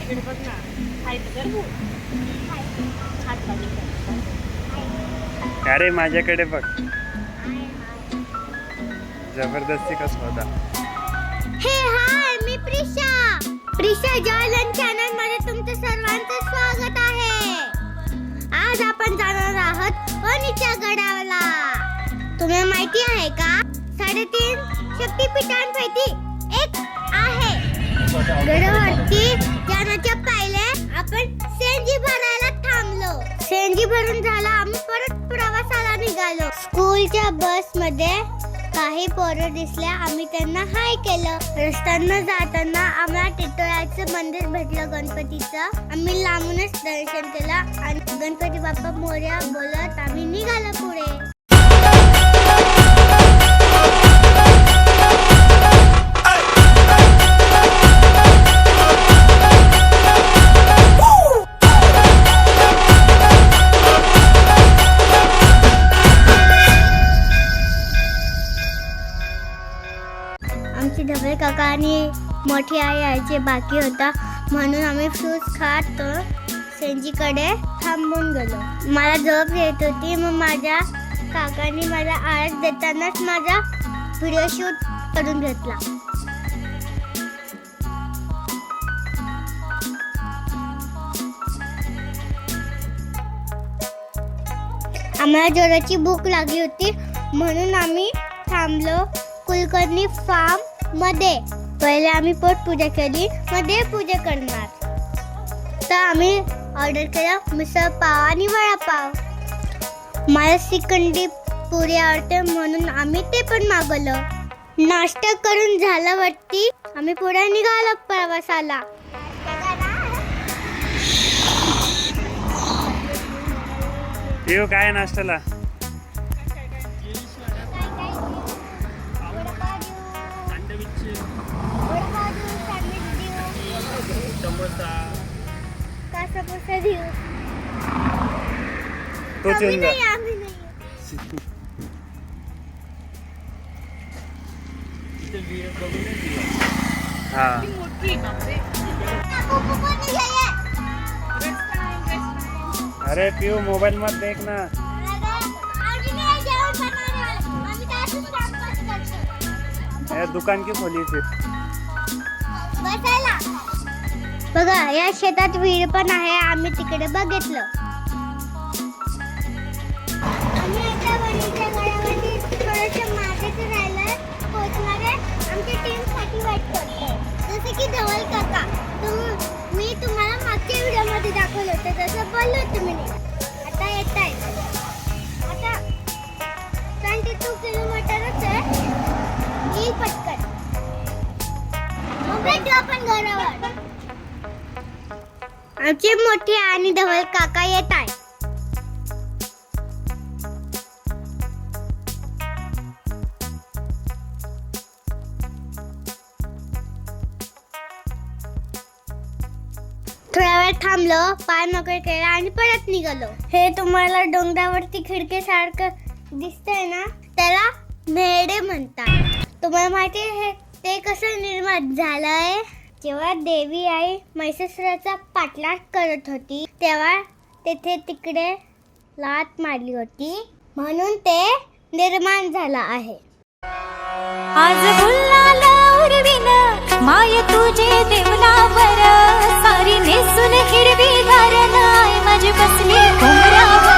तिकडे बघ ना, खायचं कर भूक. हात बाजू कर. अरे माझ्याकडे बघ, जबरदस्ती का सौदा. हे हाय, मी प्रिशा. प्रिशा जॉयलन चॅनल मध्ये तुमचं सर्वांचं स्वागत आहे. आज आपण जाणार आहोत वणीच्या गडावला. तुम्हाला माहिती आहे का, 3.5 शक्तिपीठांपैकी एक आहे. गडावरती जाण्याच्या पहिले आपण सेंजी भरायला थांबलो. सेंजी भरून झाला, आम्ही परत प्रवासाला निघालो. स्कूलच्या बस मध्ये काही पोरं दिसल्या, आम्ही त्यांना हाय केलं. रस्त्यानं जाताना आम्हाला टिटोळ्याचं मंदिर भेटलं, गणपतीचं. आम्ही लांबूनच दर्शन केलं आणि गणपती बाप्पा मोरया बोलत आम्ही निघालो पुढे. आमची ढबळे काका आणि मोठी आई यायचे बाकी होता, म्हणून आम्ही फ्रूट्स खात सेंजीकडे थांबून गेलो. मला झोप येत होती, मग माझ्या काकांनी मला आळस देतानाच माझा व्हिडिओ शूट करून घेतला. आम्हाला जोराची भूक लागली होती, म्हणून आम्ही थांबलो कुलकर्णी फार्म मध्ये. पहिले आम्ही पोटपूजा केली, मध्ये पूजा करणार. तर आम्ही ऑर्डर केलं मिसळ पाव आणि वडापाव. मला श्रीखंडी पुरी आवडते, म्हणून आम्ही ते पण मागवलं. नाश्ता करून झाल्यावरती आम्ही पुढे निघालो प्रवासाला. पिऊ काय नाश्त्याला? तो येऊन जा. हा अरे पिऊ मोबाईल मध्ये देख ना. दुकान की खोली फिर. बघा, या शेतात विहीर पण आहे, आम्ही तिकडे बघितलं. आम्ही आता वणीच्या गडावरती थोडंसं मागेच राहिलं पोहोचणार आहे. आमच्या टीमसाठी वाट करतोय, जसं की धवल काका. मी तुम्हाला मागच्या व्हिडिओमध्ये दाखवलं होतं, जसं बोललो होतं मी. आता येत आहे, आता 22 किलोमीटरच आहे. येईल पटकन, मग भेटू आपण घरावर. आमचे मोठे आणि धवल काका येत आहे. थोड्या वेळ थांबलो, पाय मोकळे केले आणि परत निघालो. हे तुम्हाला डोंगरावरती खिडकीसारखं दिसतंय ना, त्याला मेढे म्हणतात. तुम्हाला माहिती आहे ते कसं निर्माण झालंय? जेव्हा देवी आई महिषासुराचा पाठलाग करत होती, तेव्हा तेथे तिकडे लात मारली होती, म्हणून ते निर्माण झालं आहे. आज गुलाल उरविन माय तुझे देवलावर, सारी नेसून हिरवी धारण आय माझी बसली घोंगरावर.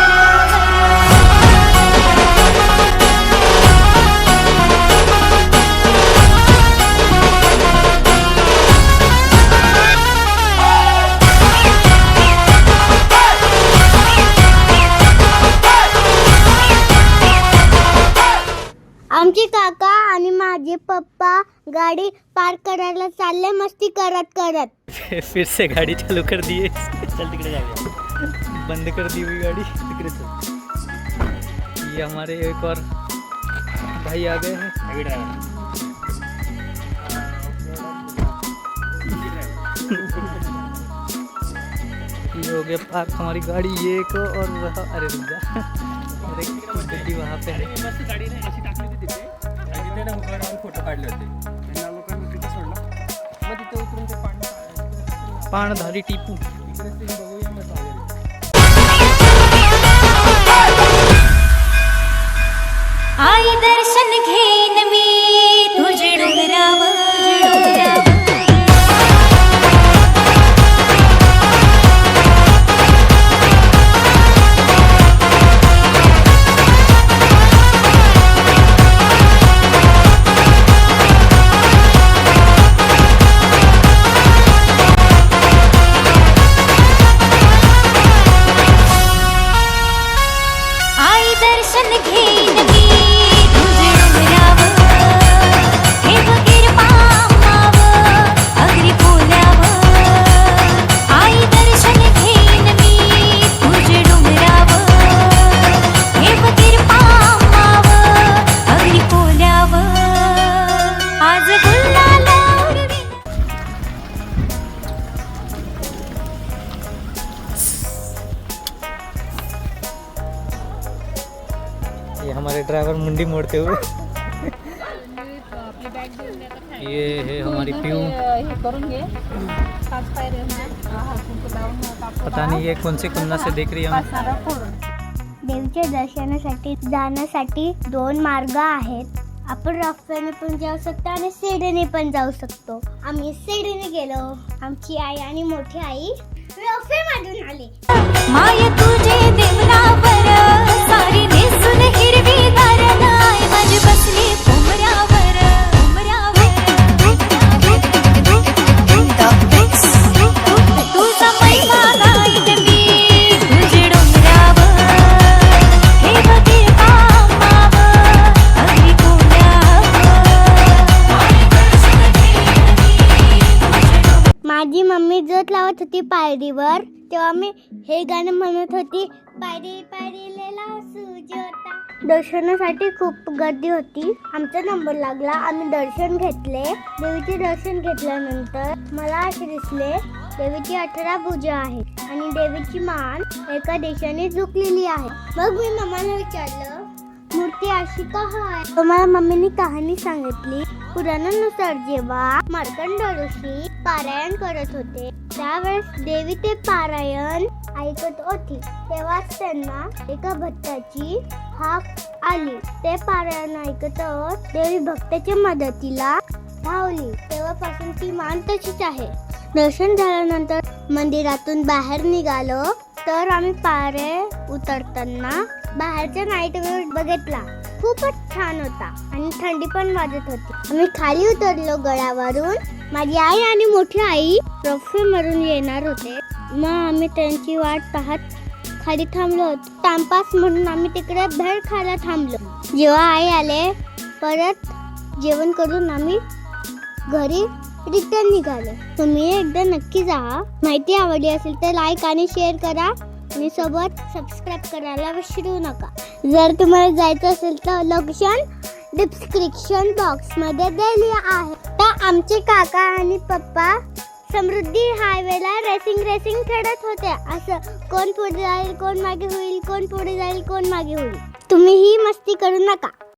आमचे काका आणि माझे पप्पा गाडी पार्क करायला चालले, मस्ती करत करत. फिर से गाड़ी चालू कर दिए. चल तिकडे जाऊया. बंद कर दी हुई गाड़ी, तिकडे चल. ये हमारे एक और भाई आ गए हैं. ये हो गया पार्क हमारी गाड़ी, ये एक और रहा. अरे रुक जा, और एक गड्डी वहाँ पे है. फोटो काढले होते. लोकांना तिथे सोडलं. मग तिथे उतरून ते पाणी पाणधारी टिपू. आई दर्शन घेन मी तुझे डोंगरावर. आई दर्शन घेन मी तुझे डोंगरावर. हे बगीर पामावर अगदी पोल्यावर. आई दर्शन घेन मी तुझे डोंगरावर. हे बगीर पामावर अगदी पोल्यावर. आज गुलाल उडवीन. ये हमारे ड्राइवर मुंडी मोड़ते हुए. आपली बॅग घेऊन ये आता खाली. ये है हमारी पीऊ. हे करून घे 5 पायऱ्या आहेत. हा कुंकू लावून कापूर पता नहीं ये कौन सी कुन्ना से देख रही है हमें. सारा फोडून. देवीच्या दर्शनासाठी जाण्यासाठी 2 मार्ग आहेत. आपण रस्त्याने पण जाऊ शकतो आणि सीडीने पण जाऊ शकतो. आम्ही सीडीने गेलो. आमची आई आणि मोठी आई रस्त्यामधून आली. माय तुझे देवलावर सारी नेसून हिरवी गारनाय माझी बसली कोमऱ्यावर. तुझा महिमा गाईन मी तुझे डोंगरावर. हे बगीर पामावर अगदी पोल्यावर. माझी मम्मी जोत लावत होती पायरीवर तेव्हा मी हे गाणं म्हणत होती. पायरी पायरीला सूज होता. दर्शनासाठी खूप गर्दी होती. आमचा नंबर लागला. आम्ही दर्शन घेतले. देवीचे दर्शन घेतल्यानंतर मला असे दिसले देवीची 18 भुजा आहेत आणि देवीची मान एका दिशेने झुकलेली आहे. मग मी मम्माला विचारलं मूर्ती अशी का आहे. मला मम्मीने कहाणी सांगितली. पुराणानुसार जेव्हा मार्कंड ऋषी पारायण करत होते त्यावेळेस देवी ते पारायण ऐकत होती तेव्हाच त्यांना एका भक्ताची हाक आली. ते पारायण ऐकत देवी भक्ताच्या मदतीला धावली. तेव्हापासून ती मान तशीच आहे. दर्शन झाल्यानंतर मंदिरातून बाहेर निघालो तर आम्ही पायऱ्या उतरताना बाहेरचा नाईट व्ह्यू बघितला. खूपच छान होता आणि थंडी पण वाजत होती. आम्ही खाली उतरलो गडावरून. माझी आई आणि मोठी आई रस्त्यावरून येणार होते. मग आम्ही त्यांची वाट पाहत खाली थांबलो होतो. टाइमपास म्हणून आम्ही तिकडे भेळ खायला थांबलो. जेव्हा आई आले परत जेवण करून आम्ही घरी रिटर्न निघालो. तुम्ही एकदा नक्की जा. माहिती आवडली असेल तर लाईक आणि शेअर करा आणि सोबत सबस्क्राईब करायला विसरू नका. जर तुम्हाला जायचं असेल तर लोकेशन डिस्क्रिप्शन बॉक्समध्ये दिली आहे. तर आमचे काका आणि पप्पा समृद्धी हायवेला रेसिंग खेळत होते. असं कोण पुढे जाईल कोण मागे होईल, कोण पुढे जाईल कोण मागे होईल. तुम्ही ही मस्ती करू नका.